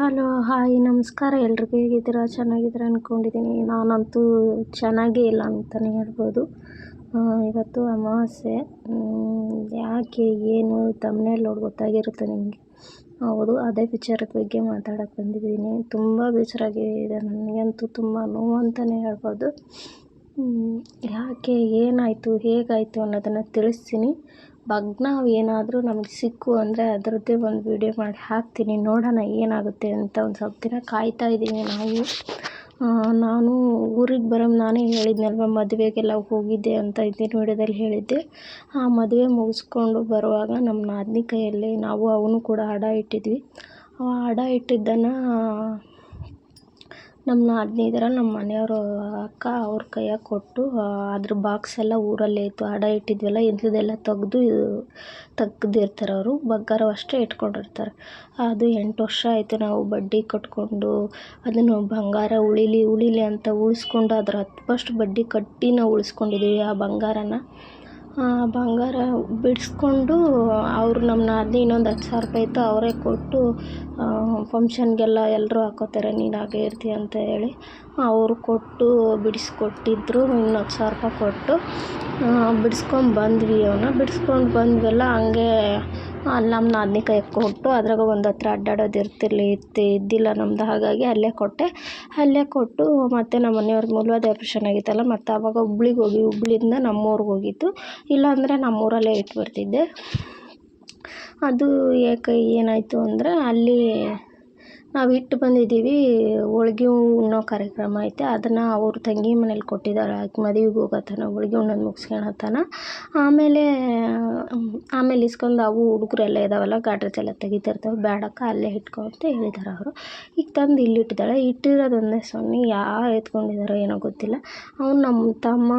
Hello hi ನಮಸ್ಕಾರ ಎಲ್ರಿಗೂ ಹೇಗಿದ್ದೀರಾ? ಚೆನ್ನಾಗಿದ್ದೀರಾ ಅಂದ್ಕೊಂಡಿದ್ದೀನಿ. ನಾನಂತೂ ಚೆನ್ನಾಗೇ ಇಲ್ಲ ಅಂತಲೇ ಹೇಳ್ಬೋದು. ಇವತ್ತು ಅಮಾವಾಸ್ಯೆ. ಯಾಕೆ ಏನು ತಮ್ಮನೇಲಿ ನೋಡಿ ಗೊತ್ತಾಗಿರುತ್ತೆ ನಿಮಗೆ. ಹೌದು, ಅದೇ ವಿಚಾರದ ಬಗ್ಗೆ ಮಾತಾಡೋಕ್ಕೆ ಬಂದಿದ್ದೀನಿ. ತುಂಬ ಬೇಜಾರಾಗಿದೆ ನನಗಂತೂ, ತುಂಬ ನೋವು ಅಂತಲೇ ಹೇಳ್ಬೋದು. ಯಾಕೆ ಏನಾಯಿತು ಹೇಗಾಯಿತು ಅನ್ನೋದನ್ನು ತಿಳಿಸ್ತೀನಿ. ಭಗ್ನ ಏನಾದರೂ ನಮಗೆ ಸಿಕ್ಕು ಅಂದರೆ ಅದರದ್ದೇ ಒಂದು ವಿಡಿಯೋ ಮಾಡಿ ಹಾಕ್ತೀನಿ, ನೋಡೋಣ ಏನಾಗುತ್ತೆ ಅಂತ. ಒಂದು ಸ್ವಲ್ಪ ದಿನ ಕಾಯ್ತಾ ಇದ್ದೀವಿ ನಾವು. ನಾನು ಊರಿಗೆ ನಾನೇ ಹೇಳಿದ್ನಲ್ವ, ಮದುವೆಗೆಲ್ಲ ಹೋಗಿದ್ದೆ ಅಂತ ಇದ್ದೀನಿ ವಿಡಿಯೋದಲ್ಲಿ ಹೇಳಿದ್ದೆ. ಆ ಮದುವೆ ಮುಗಿಸ್ಕೊಂಡು ಬರುವಾಗ ನಮ್ಮ ನಾದಿನಿ ಕೈಯಲ್ಲಿ ನಾವು ಅವನು ಕೂಡ ಹಡ ಇಟ್ಟಿದ್ವಿ. ಆ ಹಡ ಇಟ್ಟಿದ್ದನ್ನು ನಮ್ಮ ನಾದಿನಿ ಇದರಲ್ಲಿ ನಮ್ಮ ಮನೆಯವರು ಅಕ್ಕ ಅವ್ರ ಕೈಯಾಗ ಕೊಟ್ಟು, ಅದ್ರ ಬಾಕ್ಸ್ ಎಲ್ಲ ಊರಲ್ಲೇ ಇತ್ತು. ಹಡ ಇಟ್ಟಿದ್ವಲ್ಲ, ಇಂಥದ್ದೆಲ್ಲ ತೆಗ್ದಿರ್ತಾರೆ ಅವರು. ಬಂಗಾರ ಅಷ್ಟೇ ಇಟ್ಕೊಂಡಿರ್ತಾರೆ. ಅದು 8 ವರ್ಷ ಆಯಿತು ನಾವು ಬಡ್ಡಿ ಕಟ್ಕೊಂಡು ಅದನ್ನು ಬಂಗಾರ ಉಳಿಲಿ ಅಂತ ಉಳಿಸ್ಕೊಂಡು ಅದರ 10% ಬಡ್ಡಿ ಕಟ್ಟಿ ನಾವು ಉಳಿಸ್ಕೊಂಡಿದ್ದೀವಿ ಆ ಬಂಗಾರನ. ಬಂಗಾರ ಬಿಡಿಸ್ಕೊಂಡು ಅವರು ನಮ್ಮ ನಾದಿನಿ ಇನ್ನೊಂದು 10,000 ರೂಪಾಯಿ ಇತ್ತು, ಅವರೇ ಕೊಟ್ಟು ಫಂಕ್ಷನ್ಗೆಲ್ಲ ಎಲ್ಲರೂ ಹಾಕೋತಾರೆ ನೀನು ಹಾಗೆ ಇರ್ತೀಯ ಅಂತ ಹೇಳಿ ಅವರು ಕೊಟ್ಟು ಬಿಡಿಸ್ಕೊಟ್ಟಿದ್ರು. ಇನ್ನು 10,000 ರೂಪಾಯಿ ಕೊಟ್ಟು ಬಿಡಿಸ್ಕೊಂಡು ಬಂದ್ವಲ್ಲ, ಹಂಗೆ ನಮ್ಮ ನಾದಿನಿ ಕೈಗೆ ಕೊಟ್ಟು ಅದ್ರಾಗ ಒಂದು ಹತ್ರ ಅಡ್ಡಾಡೋದು ಇದ್ದಿಲ್ಲ ನಮ್ದು. ಹಾಗಾಗಿ ಅಲ್ಲೇ ಕೊಟ್ಟು ಮತ್ತು ನಮ್ಮ ಮನೆಯವ್ರಿಗೆ ಮೂಲವಾದ ಆಪ್ರೇಷನ್ ಆಗಿತ್ತಲ್ಲ, ಮತ್ತು ಆವಾಗ ಹುಬ್ಳಿಯಿಂದ ನಮ್ಮೂರಿಗೆ ಹೋಗಿದ್ದು. ಇಲ್ಲಾಂದರೆ ನಮ್ಮೂರಲ್ಲೇ ಇಟ್ಟು ಬರ್ತಿದ್ದೆ. ಅದು ಏನಾಯಿತು ಅಂದರೆ, ಅಲ್ಲಿ ನಾವು ಇಟ್ಟು ಬಂದಿದ್ದೀವಿ. ಹೋಳ್ಗೆ ಉಣ್ಣೋ ಕಾರ್ಯಕ್ರಮ ಐತೆ, ಅದನ್ನು ಅವ್ರ ತಂಗಿ ಮನೇಲಿ ಕೊಟ್ಟಿದ್ದಾರೆ. ಮದುವೆಗೆ ಹೋಗೋತನ ಹೋಳ್ಗೆ ಉಣ್ಣೋದು ಮುಗಿಸ್ಕೊಳತನ. ಆಮೇಲೆ ಇಸ್ಕೊಂಡು ಅವು ಹುಡುಗರೆಲ್ಲ ಇದ್ದಾವಲ್ಲ, ಗಾಡ್ರೇಜ್ ಎಲ್ಲ ತೆಗಿತಿರ್ತಾವೆ, ಬೇಡಕ್ಕ ಅಲ್ಲೇ ಇಟ್ಕೊ ಅಂತ ಹೇಳಿದ್ದಾರೆ ಅವರು. ಈಗ ತಂದು ಇಲ್ಲಿ ಇಟ್ಟಿದ್ದಾಳೆ. ಇಟ್ಟಿರೋದೊಂದೇ ಸೊನ್ನೆ ಯಾರು ಎತ್ಕೊಂಡಿದ್ದಾರೋ ಏನೋ ಗೊತ್ತಿಲ್ಲ. ಅವ್ನು ನಮ್ಮ ತಮ್ಮ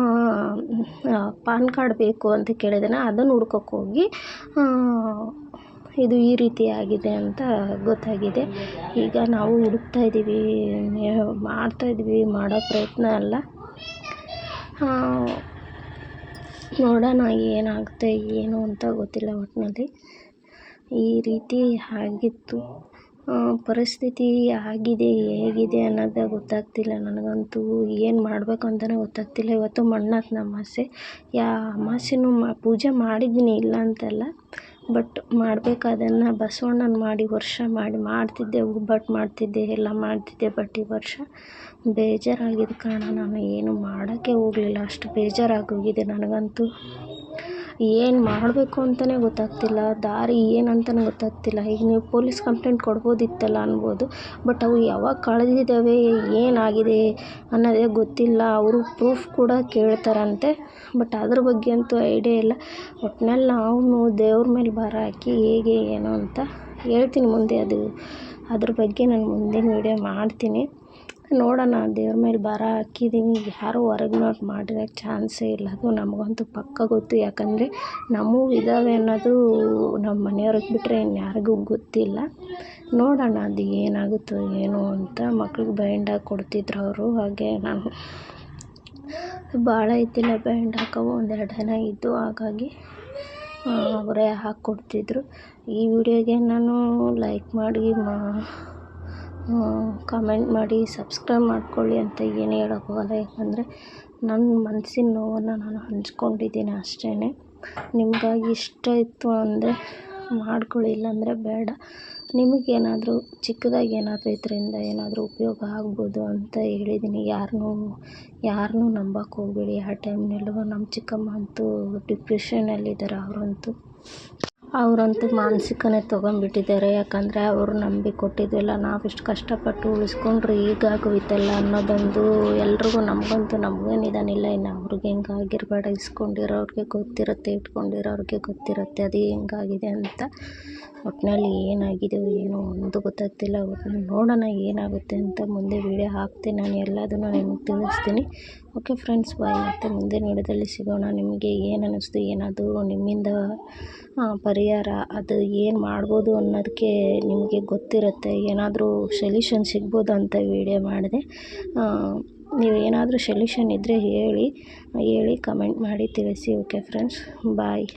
ಪಾನ್ ಕಾರ್ಡ್ ಬೇಕು ಅಂತ ಕೇಳಿದಾನೆ. ಅದನ್ನು ಹುಡ್ಕೋಕ್ಕೆ ಹೋಗಿ ಇದು ಈ ರೀತಿ ಆಗಿದೆ ಅಂತ ಗೊತ್ತಾಗಿದೆ. ಈಗ ನಾವು ಹುಡುಕ್ತಾಯಿದ್ದೀವಿ, ಮಾಡೋ ಪ್ರಯತ್ನ ಅಲ್ಲ, ನೋಡೋಣ ಏನಾಗುತ್ತೆ ಏನು ಅಂತ ಗೊತ್ತಿಲ್ಲ. ಒಟ್ಟಿನಲ್ಲಿ ಈ ರೀತಿ ಆಗಿತ್ತು. ಪರಿಸ್ಥಿತಿ ಆಗಿದೆ, ಹೇಗಿದೆ ಅನ್ನೋದೇ ಗೊತ್ತಾಗ್ತಿಲ್ಲ ನನಗಂತೂ. ಏನು ಮಾಡಬೇಕು ಅಂತಲೇ ಗೊತ್ತಾಗ್ತಿಲ್ಲ. ಇವತ್ತು ಮಣ್ಣಾತ್ನ ಅಮಾವಾಸ್ಯೆ. ಅಮಾವಾಸ್ಯೆನೂ ಪೂಜೆ ಮಾಡಿದ್ದೀನಿ, ಇಲ್ಲ ಅಂತಲ್ಲ, ಬಟ್ ಮಾಡಬೇಕಾದನ್ನು ಬಸವಣ್ಣನ ವರ್ಷ ಮಾಡ್ತಿದ್ದೆ, ಒಬ್ಬಟ್ಟು ಮಾಡ್ತಿದ್ದೆ, ಎಲ್ಲ ಮಾಡ್ತಿದ್ದೆ. ಬಟ್ ಈ ವರ್ಷ ಬೇಜಾರಾಗಿದ್ದ ಕಾರಣ ನಾನು ಏನು ಮಾಡೋಕ್ಕೆ ಹೋಗಲಿಲ್ಲ. ಅಷ್ಟು ಬೇಜಾರಾಗೋಗಿದೆ ನನಗಂತೂ. ಏನು ಮಾಡಬೇಕು ಅಂತಲೇ ಗೊತ್ತಾಗ್ತಿಲ್ಲ, ದಾರಿ ಏನಂತಲೂ ಗೊತ್ತಾಗ್ತಿಲ್ಲ. ಈಗ ನೀವು ಪೊಲೀಸ್ ಕಂಪ್ಲೇಂಟ್ ಕೊಡ್ಬೋದಿತ್ತಲ್ಲ ಅನ್ಬೋದು, ಬಟ್ ಅವು ಯಾವಾಗ ಕಳೆದಿದ್ದಾವೆ, ಏನಾಗಿದೆ ಅನ್ನೋದೇ ಗೊತ್ತಿಲ್ಲ. ಅವರು ಪ್ರೂಫ್ ಕೂಡ ಕೇಳ್ತಾರಂತೆ, ಬಟ್ ಅದ್ರ ಬಗ್ಗೆ ಅಂತೂ ಐಡಿಯಾ ಇಲ್ಲ. ಒಟ್ಟಿನಲ್ಲಿ ನಾವು ದೇವ್ರ ಮೇಲೆ ಭಾರ ಹಾಕಿ ಹೇಗೆ ಏನು ಅಂತ ಹೇಳ್ತೀನಿ ಮುಂದೆ. ಅದ್ರ ಬಗ್ಗೆ ನಾನು ಮುಂದಿನ ವಿಡಿಯೋ ಮಾಡ್ತೀನಿ. ನೋಡೋಣ, ದೇವ್ರ ಮೇಲೆ ಭಾರ ಹಾಕಿದ್ದೀವಿ. ಯಾರೂ ಹೊರಗಿನವ್ರು ಮಾಡಿರೋಕ್ಕೆ ಚಾನ್ಸೇ ಇಲ್ಲ, ಅದು ನಮಗಂತೂ ಪಕ್ಕ ಗೊತ್ತು. ಯಾಕಂದರೆ ನಮ್ಮೂ ಇದ್ದಾವೆ ಅನ್ನೋದು ನಮ್ಮ ಮನೆಯವ್ರಿಗೆ ಬಿಟ್ಟರೆ ಇನ್ಯಾರಿಗೂ ಗೊತ್ತಿಲ್ಲ. ನೋಡೋಣ ಅದು ಏನಾಗುತ್ತೋ ಏನೋ ಅಂತ. ಮಕ್ಳಿಗೆ ಬೈಂಡ್ ಹಾಕಿ ಕೊಡ್ತಿದ್ರು ಅವರು, ಹಾಗೆ ನಾನು ಭಾಳ ಇದ್ದಿಲ್ಲ ಬೈಂಡ್ ಹಾಕೋವು, 1-2 ದಿನ ಇದ್ದು, ಹಾಗಾಗಿ ಅವರೇ ಹಾಕ್ಕೊಡ್ತಿದ್ರು. ಈ ವಿಡಿಯೋಗೆ ನಾನು ಲೈಕ್ ಮಾಡಿ, ಕಾಮೆಂಟ್ ಮಾಡಿ, ಸಬ್ಸ್ಕ್ರೈಬ್ ಮಾಡ್ಕೊಳ್ಳಿ ಅಂತ ಏನು ಹೇಳೋಕ್ಕೋಗಲ್ಲ. ಯಾಕಂದರೆ ನನ್ನ ಮನಸ್ಸಿನ ನೋವನ್ನು ನಾನು ಹಂಚ್ಕೊಂಡಿದ್ದೀನಿ ಅಷ್ಟೇ. ನಿಮಗಾಗಿ ಇಷ್ಟ ಇತ್ತು ಅಂದರೆ ಮಾಡ್ಕೊಳ್ಳಿ, ಇಲ್ಲಾಂದರೆ ಬೇಡ. ನಿಮಗೇನಾದರೂ ಚಿಕ್ಕದಾಗಿ ಏನಾದರೂ ಇದರಿಂದ ಏನಾದರೂ ಉಪಯೋಗ ಆಗ್ಬೋದು ಅಂತ ಹೇಳಿದ್ದೀನಿ. ಯಾರನ್ನೂ ನಂಬಕ್ಕೆ ಹೋಗಬೇಡಿ ಆ ಟೈಮ್ನಲ್ಲೂ. ನಮ್ಮ ಚಿಕ್ಕಮ್ಮ ಅಂತೂ ಡಿಪ್ರೆಷನ್ನಲ್ಲಿದ್ದಾರೆ. ಅವರಂತೂ ಮಾನಸಿಕನೇ ತೊಗೊಂಡ್ಬಿಟ್ಟಿದ್ದಾರೆ. ಯಾಕಂದರೆ ಅವರು ನಂಬಿ ಕೊಟ್ಟಿದ್ವಲ್ಲ, ನಾವಿಷ್ಟು ಕಷ್ಟಪಟ್ಟು ಉಳಿಸ್ಕೊಂಡ್ರೆ ಹೀಗಾಗೋಯ್ತಲ್ಲ ಅನ್ನೋದೊಂದು ಎಲ್ರಿಗೂ. ನಮಗೂ ನಿಧಾನಿಲ್ಲ, ಇನ್ನು ಅವ್ರಿಗೆ ಹೆಂಗಾಗಿರಬೇಡ. ಇಸ್ಕೊಂಡಿರೋರಿಗೆ ಗೊತ್ತಿರುತ್ತೆ, ಇಟ್ಕೊಂಡಿರೋರಿಗೆ ಗೊತ್ತಿರುತ್ತೆ ಅದು ಹೆಂಗಾಗಿದೆ ಅಂತ. ಒಟ್ಟಿನಲ್ಲಿ ಏನಾಗಿದೆ ಏನೋ ಒಂದು ಗೊತ್ತಾಗ್ತಿಲ್ಲ. ಒಟ್ಟಿನಲ್ಲಿ ನೋಡೋಣ ಏನಾಗುತ್ತೆ ಅಂತ. ಮುಂದೆ ವಿಡಿಯೋ ಹಾಕ್ತೀನಿ, ನಾನು ಎಲ್ಲದನ್ನು ನಿಮಗೆ ತಿಳಿಸ್ತೀನಿ. ಓಕೆ ಫ್ರೆಂಡ್ಸ್, ಬಾಯ್. ಮತ್ತು ಮುಂದಿನ ವಿಡಿಯೋದಲ್ಲಿ ಸಿಗೋಣ. ನಿಮಗೆ ಏನು ಅನ್ನಿಸ್ತು, ಏನಾದರೂ ನಿಮ್ಮಿಂದ ಪರಿಹಾರ ಅದು ಏನು ಮಾಡ್ಬೋದು ಅನ್ನೋದಕ್ಕೆ ನಿಮಗೆ ಗೊತ್ತಿರುತ್ತೆ, ಏನಾದರೂ ಸೊಲ್ಯೂಷನ್ ಸಿಗ್ಬೋದು ಅಂತ ವಿಡಿಯೋ ಮಾಡಿದೆ. ನೀವು ಏನಾದರೂ ಸೊಲ್ಯೂಷನ್ ಇದ್ದರೆ ಹೇಳಿ ಕಮೆಂಟ್ ಮಾಡಿ ತಿಳಿಸಿ. ಓಕೆ ಫ್ರೆಂಡ್ಸ್, ಬಾಯ್.